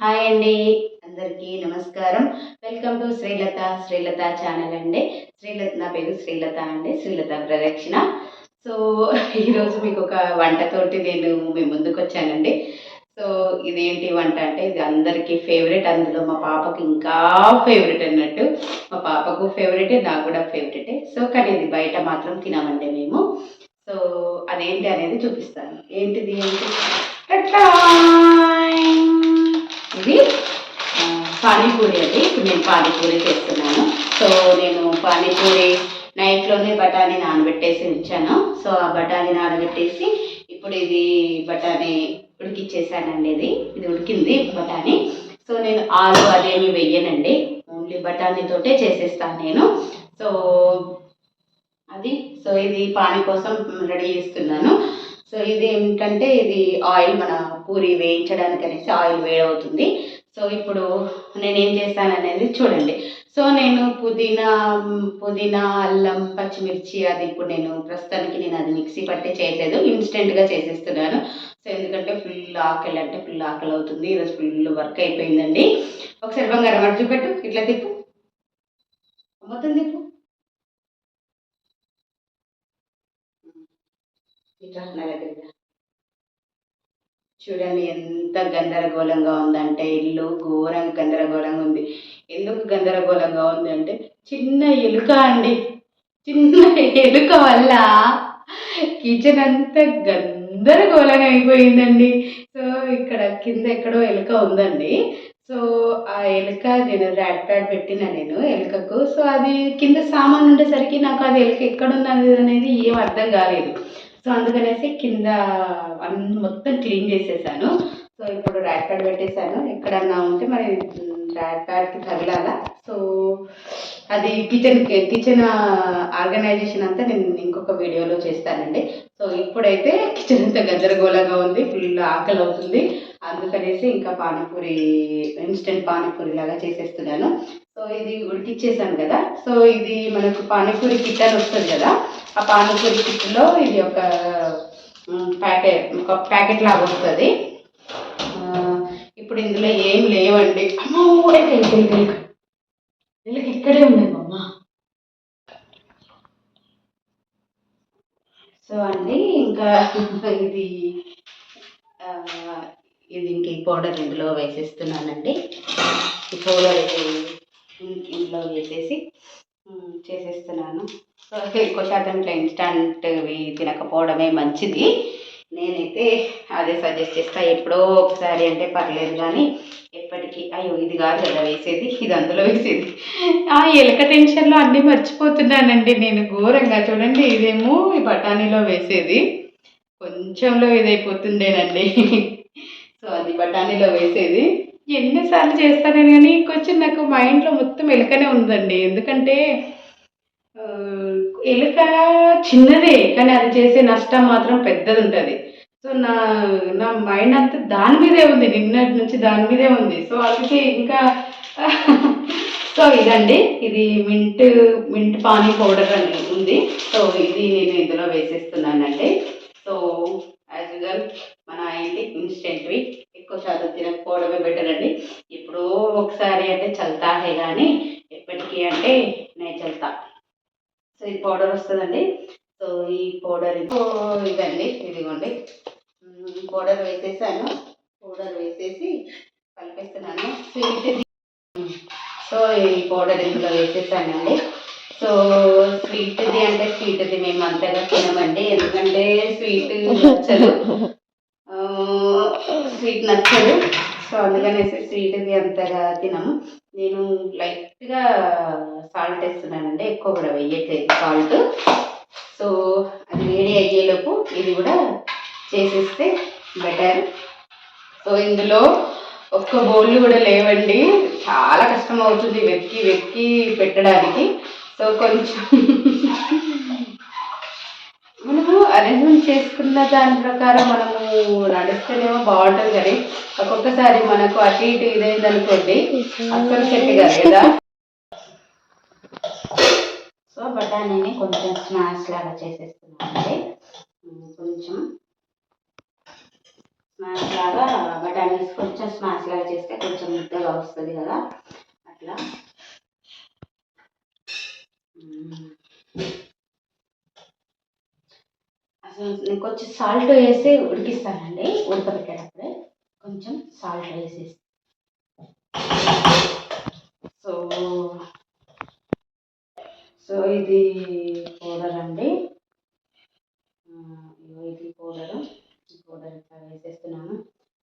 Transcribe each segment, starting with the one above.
Hi అండి, అందరికీ నమస్కారం. వెల్కమ్ టు శ్రీలత ఛానల్ అండి. నా పేరు శ్రీలత అండి, శ్రీలత ప్రదక్షిణ. సో ఈరోజు మీకు ఒక వంటతోటి నేను మీ ముందుకు వచ్చానండి. సో ఇదేంటి వంట అంటే ఇది అందరికీ ఫేవరెట్, అందులో మా పాపకి ఇంకా ఫేవరెట్ అన్నట్టు. మా పాపకు ఫేవరెటే, నాకు కూడా ఫేవరెటే. సో కానీ ఇది బయట మాత్రం తినమండి మేము. సో అదేంటి అనేది చూపిస్తాను. ఏంటిది ఏంటి ఇది పానీపూరి అండి. ఇప్పుడు నేను పానీపూరి చేస్తున్నాను. సో నేను పానీపూరి నైట్లోనే బఠానీ నానబెట్టేసి ఉంచాను. సో ఆ బఠానీ నానబెట్టేసి ఇప్పుడు ఇది బఠానీ ఉడికిచ్చేసానండి. ఇది ఉడికింది బఠానీ. సో నేను ఆలు అదేమి వెయ్యనండి, ఓన్లీ బఠానీతోటే చేసేస్తాను నేను. సో ఇది పానీ కోసం రెడీ చేస్తున్నాను. సో ఇది ఏమిటంటే ఇది ఆయిల్, మన పూరి వేయించడానికి అనేసి ఆయిల్ వేడవుతుంది. సో ఇప్పుడు నేనేం చేస్తాననేది చూడండి. సో నేను పుదీనా అల్లం పచ్చిమిర్చి అది ఇప్పుడు ప్రస్తుతానికి నేను అది మిక్సీ పట్టి చేయలేదు, ఇన్స్టెంట్గా చేసేస్తున్నాను. సో ఎందుకంటే ఫుల్ ఆకలి అవుతుంది. ఈరోజు ఫుల్ వర్క్ అయిపోయిందండి. ఒకసారి బంగారం అటు చూపెట్టు, ఇట్లా తిప్పు, మొత్తం తిప్పు, ఇట్లా నా దగ్గర చూడండి ఎంత గందరగోళంగా ఉందంటే, ఇల్లు ఘోరంగా గందరగోళంగా ఉంది. ఎందుకు గందరగోళంగా ఉంది అంటే చిన్న ఎలుక అండి, చిన్న ఎలుక వల్ల కిచెన్ అంతా గందరగోళంగా అయిపోయిందండి. సో ఇక్కడ కింద ఎక్కడో ఎలుక ఉందండి. సో ఆ ఎలుక నేను ర్యాట్ ప్యాడ్ పెట్టిన నేను ఎలుకకు. సో అది కింద సామాన్ ఉండేసరికి నాకు అది ఎలుక ఎక్కడున్నది అనేది ఏం అర్థం కాలేదు. సో అందుకనేసి కింద అన్ని మొత్తం క్లీన్ చేసేసాను. సో ఇప్పుడు ర్యాట్ ప్యాడ్ పెట్టేశాను. ఎక్కడన్నా ఉంటే మరి ర్యాట్ ప్యాడ్కి తగిలాలా. సో అది కిచెన్ ఆర్గనైజేషన్ అంతా నేను ఇంకొక వీడియోలో చేస్తానండి. సో ఇప్పుడైతే కిచెన్ అంతా గందరగోళంగా ఉంది, ఫుల్ ఆకలి అవుతుంది. అందుకనేసి ఇంకా పానీపూరి, ఇన్స్టెంట్ పానీపూరి లాగా చేసేస్తున్నాను. సో ఇది ఉడికిచ్చేసాను కదా. సో ఇది మనకు పానీపూరి కిట్ అని వస్తుంది కదా, ఆ పానీపూరి కిట్లో ఇది ఒక ప్యాకెట్ లాగా వస్తుంది. ఇప్పుడు ఇందులో ఏం లేవండి. అమ్మో వీళ్ళకి ఇక్కడే ఉన్నాయి అమ్మ. సో అండి ఇంకా ఇది ఇంక ఈ పౌడర్ ఇందులో వేసేస్తున్నానండి. ఈ పౌడర్ ఇందులో వేసేసి చేసేస్తున్నాను. సో ఎక్కువ శాతం ఇట్లా ఇన్స్టంట్వి తినకపోవడమే మంచిది. నేనైతే అదే సజెస్ట్ చేస్తాను. ఎప్పుడో ఒకసారి అంటే పర్లేదు, కానీ ఎప్పటికీ అయ్యో ఇది కాదు కదా వేసేది, ఇది అందులో వేసేది. ఆ ఎలక టెన్షన్లో అన్నీ మర్చిపోతున్నానండి నేను ఘోరంగా. చూడండి ఇదేమో ఈ బఠానీలో వేసేది, కొంచెంలో ఇదైపోతుండేనండి. సో అది బఠానీలో వేసేది. ఎన్నిసార్లు చేస్తాను కానీ కొంచెం నాకు మైండ్లో మొత్తం ఎలుకనే ఉందండి. ఎందుకంటే ఎలుక చిన్నదే, కానీ అది చేసే నష్టం మాత్రం పెద్దది ఉంటుంది. సో నా మైండ్ అంతా దాని మీదే ఉంది, నిన్నటి నుంచి దాని మీదే ఉంది. సో అందుకే ఇంకా సో ఇదండి, ఇది మింట్ పానీ పౌడర్ అని ఉంది. సో ఇది నేను ఇందులో వేసేస్తున్నానండి. సో యాజ్ యూజువల్ మన ఇన్స్టెంట్వి ఎక్కువ శాతం తినకపోవడమే బెటర్ అండి. ఎప్పుడో ఒకసారి అంటే చల్తా హే కానీ ఎప్పటికీ అంటే నేను చల్తా. సో ఈ పౌడర్ వస్తుందండి. సో ఈ పౌడర్ ఇదండి, ఇదిగోండి పౌడర్ వేసేసాను. పౌడర్ వేసేసి కలిపేస్తున్నాను. సో ఈ పౌడర్ ఇందులో వేసేసానండి. సో స్వీట్ది మేము అంతగా తినమండి, ఎందుకంటే స్వీట్ నచ్చదు. సో అందుకనేసి స్వీట్ది అంతగా తినము. నేను లైట్గా సాల్ట్ వేస్తున్నానండి, ఎక్కువ కూడా వేయట్లేదు సాల్ట్. సో అది వేడి అయ్యేలోపు ఇది కూడా చేసేస్తే బెటర్. సో ఇందులో ఒక్క బౌల్ కూడా లేవండి, చాలా కష్టం అవుతుంది వెతికి పెట్టడానికి. సో కొంచెం మనము అరేంజ్మెంట్ చేసుకున్న దాని ప్రకారం మనము నడిస్తేనేమో బాగుంటుంది, కానీ ఒక్కొక్కసారి మనకు అటు ఇటు ఇదైంది అనుకోండి అస్సలు సెట్ కాదు కదా. సో బఠానీని కొంచెం స్మాష్ లాగా చేసేస్తున్నానండి. కొంచెం స్మాష్ లాగా బఠానీస్ కొంచెం స్మాష్ లాగా చేస్తే కొంచెం ముద్దగా వస్తుంది కదా, అట్లా. అసలు నేను కొంచెం సాల్ట్ వేసి ఉడికిస్తానండి, ఉడకబెట్టేటప్పుడే కొంచెం సాల్ట్ వేసేసి. సో సో ఇది పౌడర్ అండి, ఇది పౌడర్ ఇట్లా వేసేస్తున్నాను.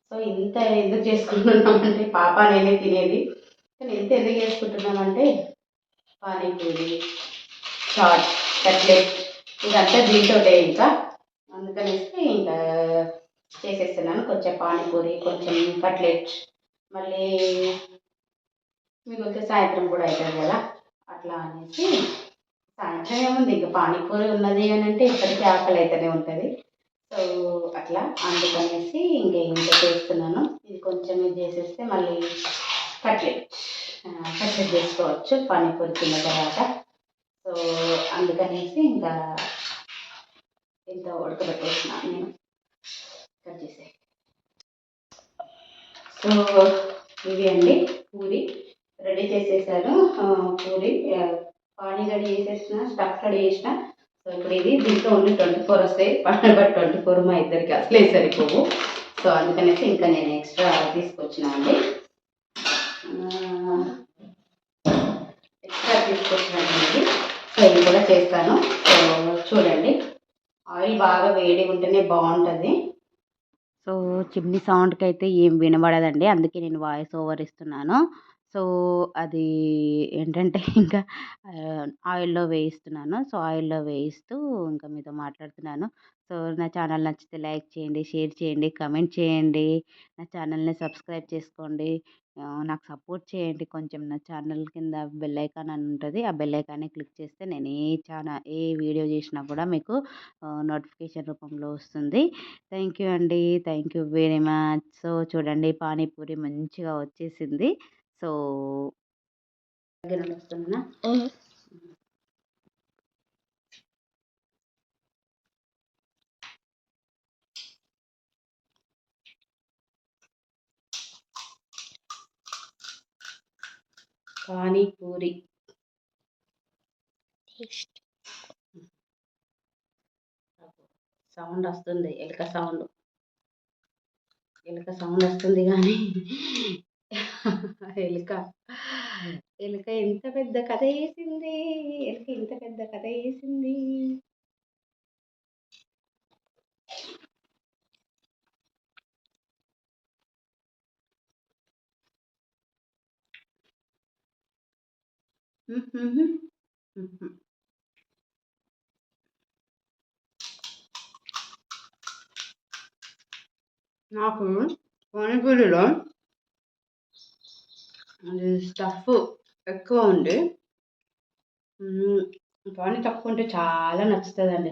సో ఇంత ఎందుకు చేసుకుంటున్నామంటే, పాప నేనే తినేది, కానీ ఎంత ఎందుకు చేసుకుంటున్నామంటే పానీపూరి, చాట్, కట్లెట్ ఇదంతా దీంతోటే ఇంకా, అందుకనేసి ఇంకా చేసేస్తున్నాను. కొంచెం పానీపూరి, కొంచెం కట్లెట్, మళ్ళీ మీకు సాయంత్రం కూడా అవుతుంది కదా, అట్లా అనేసి. సాయంత్రం ఏముంది, ఇంకా పానీపూరి ఉన్నది అని అంటే ఇప్పటికీ ఆకలి అయితేనే ఉంటుంది. సో అట్లా అందుకనేసి ఇంత చేస్తున్నాను. ఇది కొంచెం ఇది చేసేస్తే మళ్ళీ కట్లెట్ కట్లెట్ చేసుకోవచ్చు పానీపూరి తిన్న తర్వాత. సో అందుకనేసి ఇంకా ఇంత ఉడకబెట్టేస్తున్నాను నేను, కట్ చేసే. సో ఇవి అండి పూరి రెడీ చేసేసాను. పూరి పానీ రెడీ చేసేసిన, స్టఫ్ రెడీ చేసిన. సో ఇప్పుడు ఇది దీంట్లో ఓన్లీ 24 వస్తాయి, బట్ 24 మా ఇద్దరికి అసలే సరిపోవు. సో అందుకనేసి ఇంకా నేను ఎక్స్ట్రా తీసుకొచ్చిన అండి, ఎక్స్ట్రా తీసుకొచ్చినది. సో ఇది కూడా చేస్తాను. సో చూడండి, ఆయిల్ బాగా వేడి ఉంటేనే బాగుంటుంది. సో చిమ్నీ సౌండ్కి అయితే ఏం వినబడదండి, అందుకే నేను వాయిస్ ఓవర్ ఇస్తున్నాను. సో అది ఏంటంటే ఇంకా ఆయిల్లో వేయిస్తున్నాను. సో ఆయిల్లో వేయిస్తూ ఇంకా మీతో మాట్లాడుతున్నాను. సో నా ఛానల్ నచ్చితే లైక్ చేయండి, షేర్ చేయండి, కమెంట్ చేయండి, నా ఛానల్ని సబ్స్క్రైబ్ చేసుకోండి, నాకు సపోర్ట్ చేయండి కొంచెం. నా ఛానల్ కింద బెల్ ఐకాన్ అని ఉంటుంది, ఆ బెల్ ఐకాన్ని క్లిక్ చేస్తే నేను ఏ వీడియో చేసినా కూడా మీకు నోటిఫికేషన్ రూపంలో వస్తుంది. థ్యాంక్ యూ అండి, thank you very much. So చూడండి పానీపూరి మంచిగా వచ్చేసింది. సో దగ్గర వస్తున్నా. పానీపూరి సౌండ్ వస్తుంది, ఎలుక సౌండ్ వస్తుంది కానీ ఎలుక ఎలుక ఎంత పెద్ద కథ వేసింది, ఎలుక ఇంత పెద్ద కథ వేసింది. నాకు పానీపూరిలో స్టఫ్ ఎక్కువ ఉండి పానీ తక్కువ ఉంటే చాలా నచ్చుతుందండి.